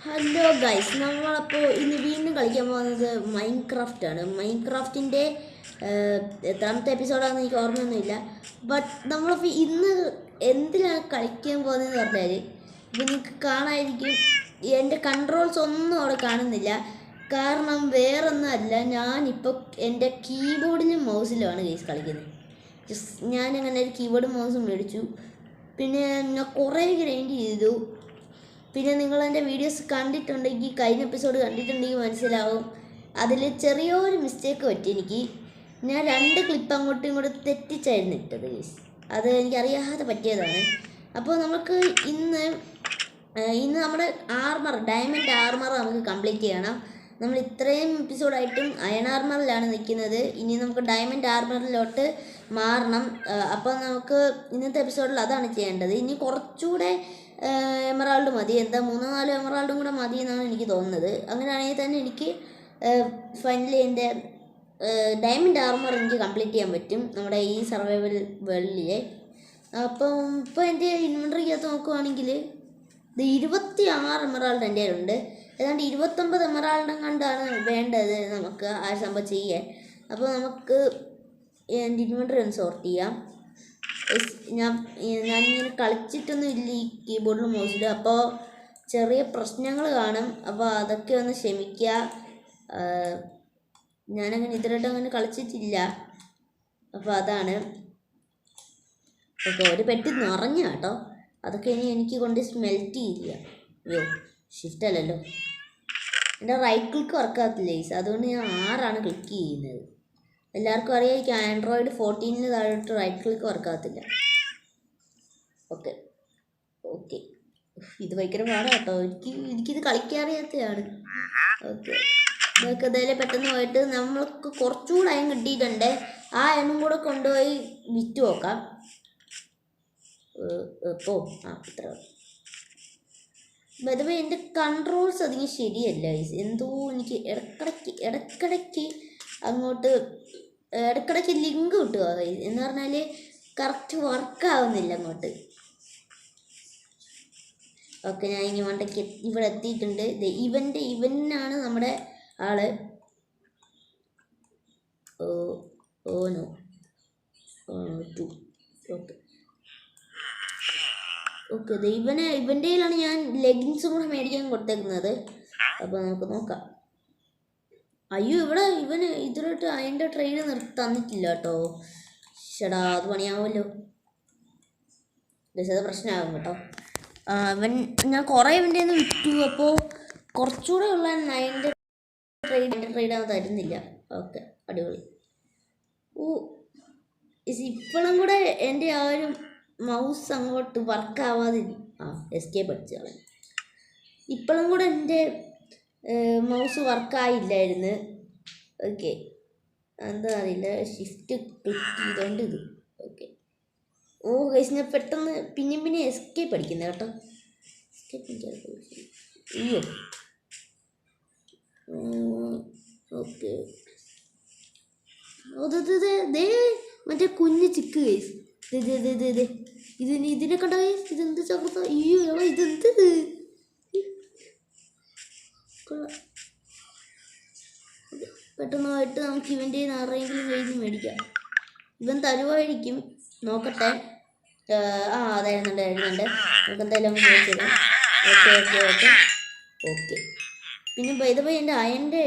Hello guys, നമ്മളപ്പോൾ ഇന്ന് വീണ്ടും കളിക്കാൻ പോകുന്നത് മൈൻക്രാഫ്റ്റ് ആണ്. മൈൻക്രാഫ്റ്റിൻ്റെ എത്രാമത്തെ എപ്പിസോഡാണെന്ന് എനിക്ക് ഓർമ്മയൊന്നുമില്ല. ബട്ട് നമ്മളിപ്പോൾ ഇന്ന് എന്തിനാണ് കളിക്കാൻ പോകുന്നതെന്ന് പറഞ്ഞാൽ, ഇപ്പോൾ നിങ്ങൾക്ക് കാണാതിരിക്കും, എൻ്റെ കൺട്രോൾസ് ഒന്നും അവിടെ കാണുന്നില്ല. കാരണം വേറൊന്നും അല്ല, ഞാനിപ്പോൾ എൻ്റെ കീബോർഡിലും മൗസിലുമാണ് ഗൈസ് കളിക്കുന്നത്. ഞാനങ്ങനെ ഒരു കീബോർഡും മൗസും മേടിച്ചു. പിന്നെ ഞാൻ കുറേ ഗ്രൈൻഡ് ചെയ്തു. പിന്നെ നിങ്ങൾ എൻ്റെ വീഡിയോസ് കണ്ടിട്ടുണ്ടെങ്കിൽ, കഴിഞ്ഞ എപ്പിസോഡ് കണ്ടിട്ടുണ്ടെങ്കിൽ മനസ്സിലാവും അതിൽ ചെറിയൊരു മിസ്റ്റേക്ക് പറ്റി എനിക്ക്. ഞാൻ 2 ക്ലിപ്പ് അങ്ങോട്ടും ഇങ്ങോട്ടും തെറ്റിച്ചായിരുന്നു ഇട്ടത് ഗൈസ്. അത് എനിക്കറിയാതെ പറ്റിയതാണ്. അപ്പോൾ നമുക്ക് ഇന്ന് നമ്മുടെ ഡയമണ്ട് ആർമർ നമുക്ക് കംപ്ലീറ്റ് ചെയ്യണം. നമ്മൾ ഇത്രയും എപ്പിസോഡായിട്ടും അയൺ ആർമറിലാണ് നിൽക്കുന്നത്. ഇനി നമുക്ക് ഡയമണ്ട് ആർമറിലോട്ട് മാറണം. അപ്പോൾ നമുക്ക് ഇന്നത്തെ എപ്പിസോഡിൽ അതാണ് ചെയ്യേണ്ടത്. ഇനി കുറച്ചുകൂടെ എമറാൾഡ് മതി. 3-4 എമറാൾഡും കൂടെ മതി എന്നാണ് എനിക്ക് തോന്നുന്നത്. അങ്ങനെയാണെങ്കിൽ തന്നെ എനിക്ക് ഫൈനലി എൻ്റെ ഡയമണ്ട് ആർമർ എനിക്ക് കംപ്ലീറ്റ് ചെയ്യാൻ പറ്റും നമ്മുടെ ഈ സർവൈവൽ വേൾഡിലെ. അപ്പം ഇപ്പോൾ എൻ്റെ ഇൻവെൻട്രിക്കകത്ത് നോക്കുവാണെങ്കിൽ 26 എമറാൾഡ് എൻ്റെ കയ്യിലുണ്ട്. ഏതാണ്ട് 29 എമറാൾഡും കണ്ടാണ് വേണ്ടത് നമുക്ക് ആ സംഭവം ചെയ്യാൻ. അപ്പോൾ നമുക്ക് എൻ്റെ ഇൻവെൻട്രി ഒന്ന് സോർട്ട് ചെയ്യാം. ഞാനിങ്ങനെ കളിച്ചിട്ടൊന്നും ഇല്ല ഈ കീബോർഡിലും മൗസിലും, അപ്പോൾ ചെറിയ പ്രശ്നങ്ങൾ കാണും. അപ്പോൾ അതൊക്കെ ഒന്ന് ക്ഷമിക്കുക. ഞാനങ്ങനെ ഇതുവരെയായിട്ടും അങ്ങനെ കളിച്ചിട്ടില്ല, അപ്പോൾ അതാണ്. ഓക്കെ, ഒരു പെട്ടി നിറഞ്ഞ കേട്ടോ. അതൊക്കെ ഇനി എനിക്ക് കൊണ്ട് സ്മെൽറ്റ് ചെയ്യില്ല. അയ്യോ, ഷിഫ്റ്റ് അല്ലല്ലോ, എൻ്റെ റൈറ്റ് ക്ലിക്ക് വർക്കാകത്തില്ല ഗൈസ്. അതുകൊണ്ട് ഞാൻ 6 ക്ലിക്ക് ചെയ്യുന്നത്. എല്ലാവർക്കും അറിയാം, എനിക്ക് ആൻഡ്രോയിഡ് 14 താഴോട്ട് റൈറ്റ് ക്ലിക്ക് വർക്കാകത്തില്ല. ഓക്കെ, ഇത് ഭയങ്കര പാടാണ് കേട്ടോ. എനിക്കിത് കളിക്കാറിയാത്തതാണ്. ഓക്കെ, ഇതൊക്കെ എന്തായാലും പെട്ടെന്ന് പോയിട്ട് നമ്മൾക്ക് കുറച്ചുകൂടെ അയൺ കിട്ടിയിട്ടുണ്ട്. ആ അയണും കൂടെ കൊണ്ടുപോയി വിറ്റ് നോക്കാം. ഇത്ര പൊതുവെ എൻ്റെ കൺട്രോൾസ് അധികം ശരിയല്ല. എന്തോ എനിക്ക് ഇടക്കിടയ്ക്ക് അങ്ങോട്ട് ഇടക്കിടയ്ക്ക് ലിങ്ക് കിട്ടുക എന്ന് പറഞ്ഞാൽ കറക്റ്റ് വർക്കാവുന്നില്ല അങ്ങോട്ട്. ഓക്കെ, ഞാൻ ഇനി മണ്ടയ്ക്ക് ഇവിടെ എത്തിയിട്ടുണ്ട്. ഇവനാണ് നമ്മുടെ ആള്. നോ 2. ഓക്കെ, ഇവൻ്റെ കയ്യിലാണ് ഞാൻ ലെഗിൻസും കൂടെ മേടിക്കാൻ കൊടുത്തേക്കുന്നത്. അപ്പോൾ നമുക്ക് നോക്കാം. അയ്യോ, ഇവന് ഇതിലോട്ട് അതിൻ്റെ ട്രെയിൻ തന്നിട്ടില്ല കേട്ടോ. ചേടാ, അത് പണിയാവുമല്ലോ. അത് പ്രശ്നമാകും കേട്ടോ. ഞാൻ കുറേ ഇവൻ്റെ ഒന്ന് വിറ്റു. അപ്പോൾ കുറച്ചുകൂടെ ഉള്ള അതിൻ്റെ ട്രെയിൻ അത് തരുന്നില്ല. ഓക്കെ, അടിപൊളി. ഇപ്പോഴും കൂടെ എൻ്റെ ആ ഒരു മൗസ് അങ്ങോട്ട് വർക്കാവാതെ എസ്കേപ്പ് അടിച്ചു കളഞ്ഞു. ഇപ്പോഴും കൂടെ എൻ്റെ മൗസ് വർക്കായില്ലായിരുന്നു. ഓക്കെ, എന്താ അറിയില്ല, ഷിഫ്റ്റ് ക്ലിക്ക് ചെയ്തോണ്ട് ഇത്. ഓക്കെ, ഗൈസ്, ഞാൻ പെട്ടെന്ന് പിന്നെ എസ്കേപ്പ് അടിക്കുന്നത് കേട്ടോ. അയ്യോ, ഓക്കെ. മറ്റേ കുഞ്ഞ് ചിക്ക് ഗൈസ്, ഇതിനെ കണ്ട ഗൈസ്, ഇതെന്ത് ചകർത്ത. അയ്യോ, ഇതെന്ത് പെട്ടെന്നായിട്ട് നമുക്ക് ഇവൻ്റെ ആരെങ്കിലും കയ്യിൽ മേടിക്കാം. ഇവൻ തരുവായിരിക്കും, നോക്കട്ടെ. അതായിരുന്നുണ്ട്. നമുക്ക് എന്തായാലും മേടിച്ചിടാം. ഓക്കെ. പിന്നെ ബൈ എൻ്റെ അയൻ്റെ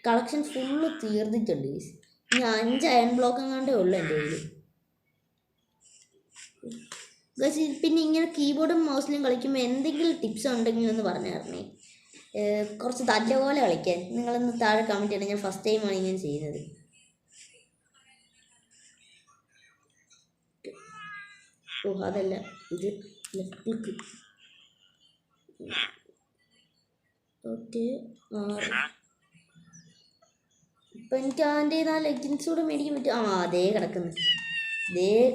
കളക്ഷൻ ഫുള്ള് തീർന്നിട്ടുണ്ട് ഗൈസ്. ഇനി 5 അയൺ ബ്ലോക്ക് എങ്ങാണ്ടേ ഉള്ളൂ എൻ്റെ കയ്യിൽ ഗൈസ്. പിന്നെ ഇങ്ങനെ കീബോർഡും മൗസിലും കളിക്കുമ്പോൾ എന്തെങ്കിലും ടിപ്സ് ഉണ്ടെങ്കിൽ ഒന്ന് പറഞ്ഞു തരണേ. കുറച്ച് തല്ല പോലെ കളിക്കാൻ നിങ്ങളൊന്ന് താഴെ കമൻറ്റ് ചെയ്യണം. ഞാൻ ഫസ്റ്റ് ടൈമാണ് ഇങ്ങനെ ചെയ്യുന്നത്. അതല്ല, ഇത് ലെഫ്റ്റ് ക്ലിക്ക്. ഓക്കെ, ഇപ്പം എനിക്ക് അവൻ്റെ ലെഗിൻസ് കൂടെ മേടിക്കാൻ പറ്റും. അതേ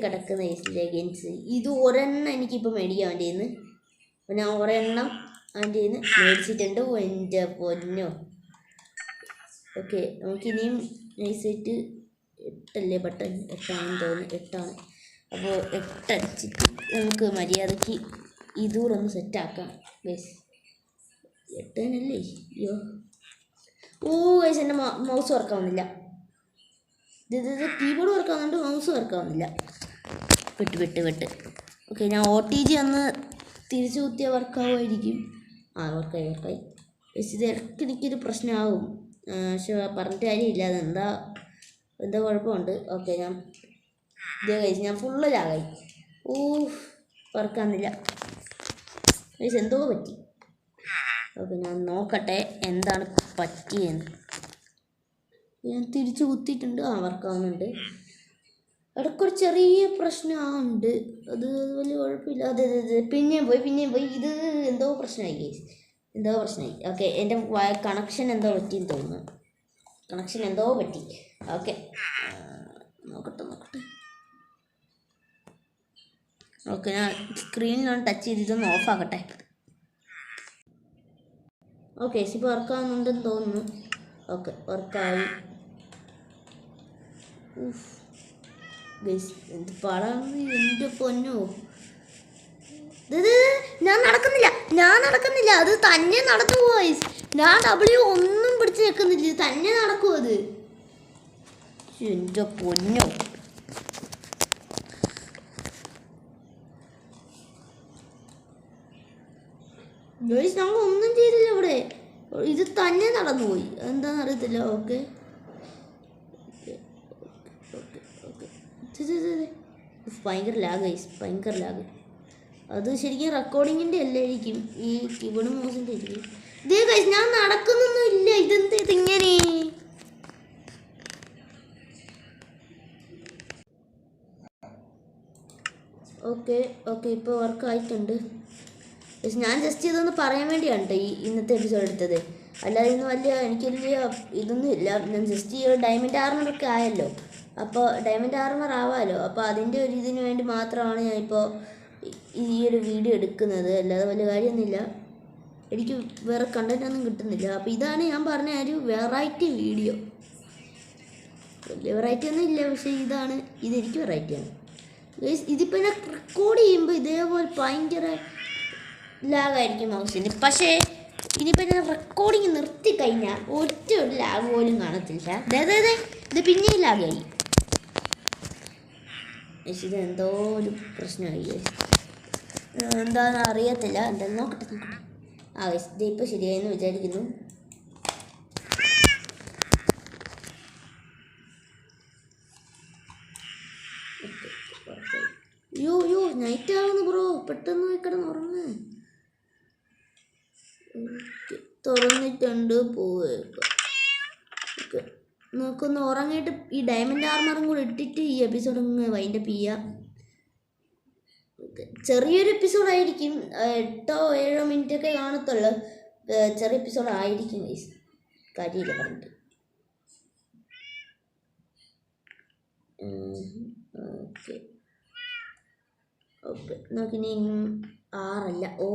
കിടക്കുന്ന ലെഗിൻസ്. ഇത് ഒരെണ്ണം എനിക്കിപ്പോൾ മേടിക്കാം അവൻ്റെ നിന്ന്. അപ്പോൾ ഞാൻ ഒരെണ്ണം അവൻ്റെ നിന്ന് മേടിച്ചിട്ടുണ്ട്. എൻ്റെ പൊന്നോ. ഓക്കെ, നമുക്കിനിയും നൈസായിട്ട് 8 ബട്ടൺ 8 തോന്നുന്നു. 8. അപ്പോൾ 8 അടിച്ചിട്ട് നമുക്ക് മര്യാദയ്ക്ക് ഇതൂടെ ഒന്ന് സെറ്റാക്കാം. 8 തന്നെയല്ലേ? അയ്യോ ഗൈസ് എൻ്റെ മൗസ് വർക്കാവുന്നില്ല. ഇത് കീബോർഡ് വർക്കാവുന്നുണ്ട്, മൗസ് വർക്കാവുന്നില്ല. വിട്ട് ഓക്കെ, ഞാൻ OTG ഒന്ന് തിരിച്ചു കുത്തിയാൽ വർക്കാവുമായിരിക്കും. വർക്കായി ഇത് എനിക്കൊരു പ്രശ്നമാകും, പക്ഷെ പറഞ്ഞിട്ട് കാര്യമില്ല. എന്താ കുഴപ്പമുണ്ട്. ഓക്കെ, ഇതേ കഴിച്ച് ഞാൻ ഫുള്ള് ലാഗായി. വർക്കാവുന്നില്ല കഴിച്ച്, എന്തോ പറ്റി. ഓക്കെ, ഞാൻ നോക്കട്ടെ എന്താണ് പറ്റിയെന്ന്. ഞാൻ തിരിച്ചു കുത്തിയിട്ടുണ്ട്, വർക്കാവുന്നുണ്ട്. ഇടയ്ക്കൊരു ചെറിയ പ്രശ്നമുണ്ട്, അത് വലിയ കുഴപ്പമില്ല. അതെ പിന്നെയും പോയി. ഇത് എന്തോ പ്രശ്നമായി. ഓക്കെ, എൻ്റെ കണക്ഷൻ എന്തോ പറ്റിയെന്ന് തോന്നുന്നു. ഓക്കെ, നോക്കട്ടെ. ഓക്കെ, ഞാൻ സ്ക്രീനിലാണ് ടച്ച് ചെയ്തിട്ടൊന്ന് ഓഫാക്കട്ടെ. ഓക്കെ, ഇപ്പോൾ വർക്കാവുന്നുണ്ടെന്ന് തോന്നുന്നു. ഓക്കെ, വർക്കായി. എന്ത് പാടാണ് എൻ്റെ പൊന്നോ. ഞാൻ നടക്കുന്നില്ല, അത് തന്നെ നടന്നു പോയി. ഞാൻ W ഒന്നും പിടിച്ച് വെക്കുന്നില്ല, ഇത് തന്നെ നടക്കും അത്. എൻ്റെ പൊന്നോ. ഞങ്ങൾ ഒന്നും ചെയ്തില്ല ഇവിടെ, ഇത് തന്നെ നടന്നുപോയി. എന്താണെന്ന് അറിയത്തില്ല. ഓക്കെ, ഭയങ്കര ലാഗ്. അത് ശരിക്കും റെക്കോർഡിങ്ങിൻ്റെ അല്ലായിരിക്കും, ഈ കീബോർഡ് മൗസിൻ്റെ ആയിരിക്കും. ഇതേ ഗൈസ്, ഞാൻ നടക്കുന്നൊന്നും ഇല്ല. ഇതിങ്ങനെ. ഓക്കെ, ഇപ്പോൾ വർക്കായിട്ടുണ്ട്. ഞാൻ ജസ്റ്റ് ഇതൊന്ന് പറയാൻ വേണ്ടിയാണ് കേട്ടോ ഈ ഇന്നത്തെ എപ്പിസോഡ് എടുത്തത്. അല്ലാതെ ഇന്ന് എനിക്ക് വലിയ ഇതൊന്നും ഇല്ല. ഞാൻ ജസ്റ്റ് ഈ ഡയമണ്ട് ആർമറൊക്കെ ആയല്ലോ, അപ്പോൾ ഡയമണ്ട് ആർമർ ആവാമല്ലോ, അപ്പോൾ അതിൻ്റെ ഒരു ഇതിന് വേണ്ടി മാത്രമാണ് ഞാനിപ്പോൾ ഈ ഒരു വീഡിയോ എടുക്കുന്നത്. അല്ലാതെ വലിയ കാര്യമൊന്നുമില്ല, എനിക്ക് വേറെ കണ്ടൻറ്റൊന്നും കിട്ടുന്നില്ല. അപ്പോൾ ഇതാണ് ഞാൻ പറഞ്ഞ ഒരു വെറൈറ്റി വീഡിയോ. വലിയ വെറൈറ്റി ഒന്നും ഇല്ല, പക്ഷേ ഇതെനിക്ക് വെറൈറ്റിയാണ്. ഇതിപ്പോൾ ഞാൻ റെക്കോർഡ് ചെയ്യുമ്പോൾ ഇതേപോലെ ഭയങ്കര ലാഗായിരിക്കും മൗസിന്. പക്ഷേ ഇനിയിപ്പോൾ ഞാൻ റെക്കോർഡിങ് നിർത്തിക്കഴിഞ്ഞാൽ ഒറ്റ ഒരു ലാഗ് പോലും കാണത്തില്ല. ഇത് പിന്നെയും ലാഗായി. ഇതെന്തോ ഒരു പ്രശ്നമായി, എന്താണെന്ന് അറിയത്തില്ല. എന്തായാലും നോക്കട്ടെ. ഇപ്പോൾ ശരിയായെന്ന് വിചാരിക്കുന്നു. യോ നൈറ്റ് ആവുന്നു ബ്രോ, പെട്ടെന്ന് കിടന്ന് ഉറങ്ങ്. തുറന്നിട്ടുണ്ട്, പോയേക്കാം. ഓക്കെ, നമുക്കൊന്ന് ഉറങ്ങിയിട്ട് ഈ ഡയമണ്ട് ആർമറും കൂടെ ഇട്ടിട്ട് ഈ എപ്പിസോഡ് ഒന്ന് വൈൻഡപ്പ് ചെയ്യാം. ചെറിയൊരു എപ്പിസോഡായിരിക്കും, 8-7 മിനിറ്റൊക്കെ കാണത്തുള്ളൂ. ചെറിയ എപ്പിസോഡായിരിക്കും ഗൈസ്, കാര്യമില്ല പറഞ്ഞിട്ട്. ഓക്കെ, നമുക്കിനി 6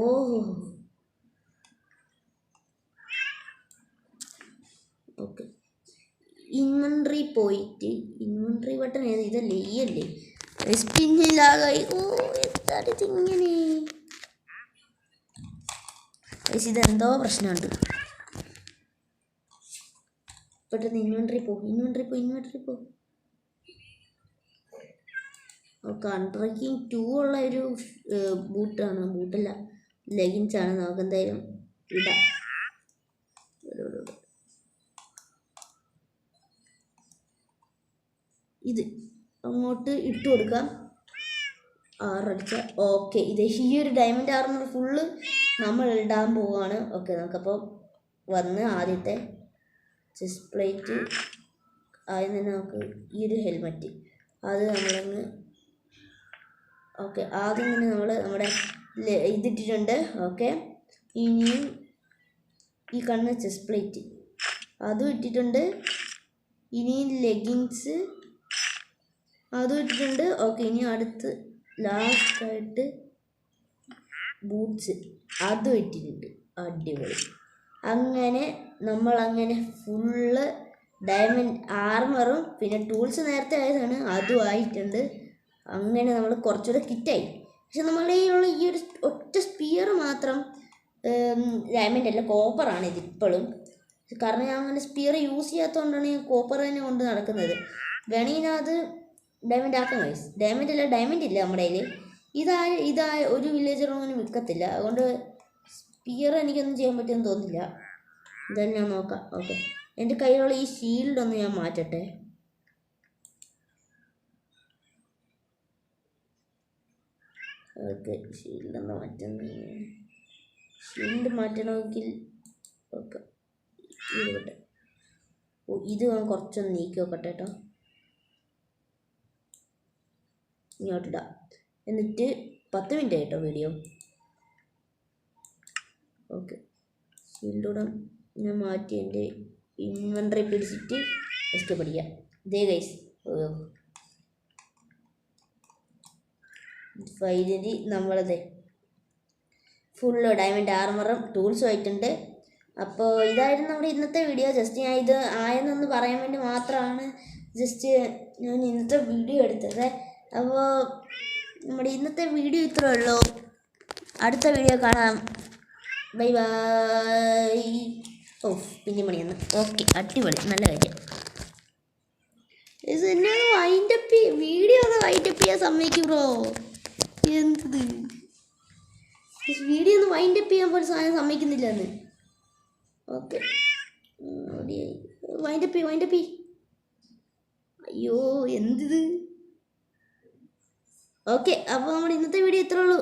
ഓക്കെ, ഇൻവെൻട്രി പോയിട്ട് ഇൻവെൻട്രി ബട്ടൺ ഇതല്ലേ, ഈ അല്ലേ സ്പിന്നിലാകായി. എന്താണ് ഇതിങ്ങനെ? ഇതെന്തോ പ്രശ്നമുണ്ട്. പെട്ടെന്ന് ഇൻവെൻട്രി പോ. ഓക്കെ, അൺട്രക്കിങ് 2 ഉള്ള ഒരു ബൂട്ടല്ല, ലെഗിൻസാണ്. നമുക്ക് എന്തായാലും ഇടാം. ഇത് അങ്ങോട്ട് ഇട്ട് കൊടുക്കാം. 6 അടിച്ച. ഓക്കെ, ഈ ഒരു ഡയമണ്ട് ആർമർ ഫുള്ള് നമ്മൾ ഇടാൻ പോവുകയാണ്. ഓക്കെ, നമുക്കപ്പോൾ വന്ന് ആദ്യത്തെ ചെസ്റ്റ് പ്ലേറ്റ് ആദ്യം തന്നെ നമുക്ക് ഈ ഒരു ഹെൽമെറ്റ് അത് നമ്മളൊന്ന് ഓക്കെ, ആദ്യം തന്നെ നമ്മുടെ ഇതിട്ടിട്ടുണ്ട്. ഓക്കെ, ഇനിയും ഈ കാണുന്ന ചെസ്റ്റ് പ്ലേറ്റ് അതും ഇട്ടിട്ടുണ്ട്. ഇനിയും ലെഗിൻസ് അതും ഇട്ടിട്ടുണ്ട്. ഓക്കെ, ഇനി അടുത്ത് ലാസ്റ്റായിട്ട് ബൂട്ട്സ് അതും ഇട്ടിട്ടുണ്ട്. അടിപൊളി. അങ്ങനെ നമ്മളങ്ങനെ ഫുള്ള് ഡയമണ്ട് ആർമറും പിന്നെ ടൂൾസ് നേരത്തെ ആയതാണ്, അതും ആയിട്ടുണ്ട്. അങ്ങനെ നമ്മൾ കുറച്ചുകൂടെ കിറ്റായി. പക്ഷെ നമ്മളുടെ ഈ ഒരു ഒറ്റ സ്പിയർ മാത്രം ഡയമണ്ട് അല്ല, കോപ്പറാണ് ഇതിപ്പോഴും. കാരണം ഞാൻ അങ്ങനെ സ്പിയർ യൂസ് ചെയ്യാത്തതുകൊണ്ടാണ് ഞാൻ കോപ്പർ തന്നെ കൊണ്ട് നടക്കുന്നത്. വേണമെങ്കിൽ ഞാൻ അത് ഡയമണ്ട് ആക്കാം ഗൈസ്. ഡയമണ്ട് ഇല്ല നമ്മുടെ കയ്യിൽ. ഇതാ ഒരു വില്ലേജറും അങ്ങനെ വിൽക്കത്തില്ല. അതുകൊണ്ട് സ്പിയർ എനിക്കൊന്നും ചെയ്യാൻ പറ്റുമെന്ന് തോന്നുന്നില്ല. എന്തായാലും ഞാൻ നോക്കാം. ഓക്കെ, എൻ്റെ കയ്യിലുള്ള ഈ ഷീൽഡ് ഒന്ന് ഞാൻ മാറ്റട്ടെ. ഓക്കെ, ഷീൽഡ് മാറ്റണമെങ്കിൽ ഓക്കെ ഇരുപട്ടെ. ഇത് ഞാൻ കുറച്ചൊന്ന് നീക്കി നോക്കട്ടെ കേട്ടോ. ഇങ്ങോട്ടിടാം. എന്നിട്ട് 10 മിനിറ്റ് ആയിട്ടോ വീഡിയോ. ഓക്കെ, ഷീൽഡൂടെ ഞാൻ മാറ്റി എൻ്റെ ഇൻവെൻട്രി പിടിച്ചിട്ട് എസ്കേപ്പ് അടിക്കാം. ഇതേ ഗൈസ്, ഫൈനലി നമ്മളത് ഫുള്ള് ഡയമണ്ട് ആർമറും ടൂൾസും ആയിട്ടുണ്ട്. അപ്പോൾ ഇതായിരുന്നു നമ്മുടെ ഇന്നത്തെ വീഡിയോ. ജസ്റ്റ് ഞാൻ ഇത് ആയെന്നൊന്ന് പറയാൻ വേണ്ടി മാത്രമാണ് ജസ്റ്റ് ഞാൻ ഇന്നത്തെ വീഡിയോ എടുത്തത്. അപ്പോൾ നമ്മുടെ ഇന്നത്തെ വീഡിയോ ഇത്രയേ ഉള്ളൂ. അടുത്ത വീഡിയോ കാണാം. Bye bye. ഓ, പിന്നെ മണിയെന്ന്. ഓക്കെ, അടിപൊളി, നല്ല കാര്യം. എന്നെ വൈൻഡപ്പ് വീഡിയോ ഒന്ന് വൈൻഡപ്പ് ചെയ്യാൻ സമ്മതിക്കും ബ്രോ. എന്തത് വീഡിയോ ഒന്ന് വൈൻഡപ്പ് ചെയ്യാൻ പോലും സാധനം സമ്മതിക്കുന്നില്ല എന്ന്. Okay, wind up. അയ്യോ, എന്തിത്. ഓക്കെ, അപ്പോൾ നമ്മുടെ ഇന്നത്തെ വീഡിയോ ഇത്രേ ഉള്ളൂ.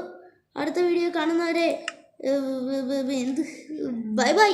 അടുത്ത വീഡിയോ കാണുന്നവരെ എന്ത് ബൈ ബൈ.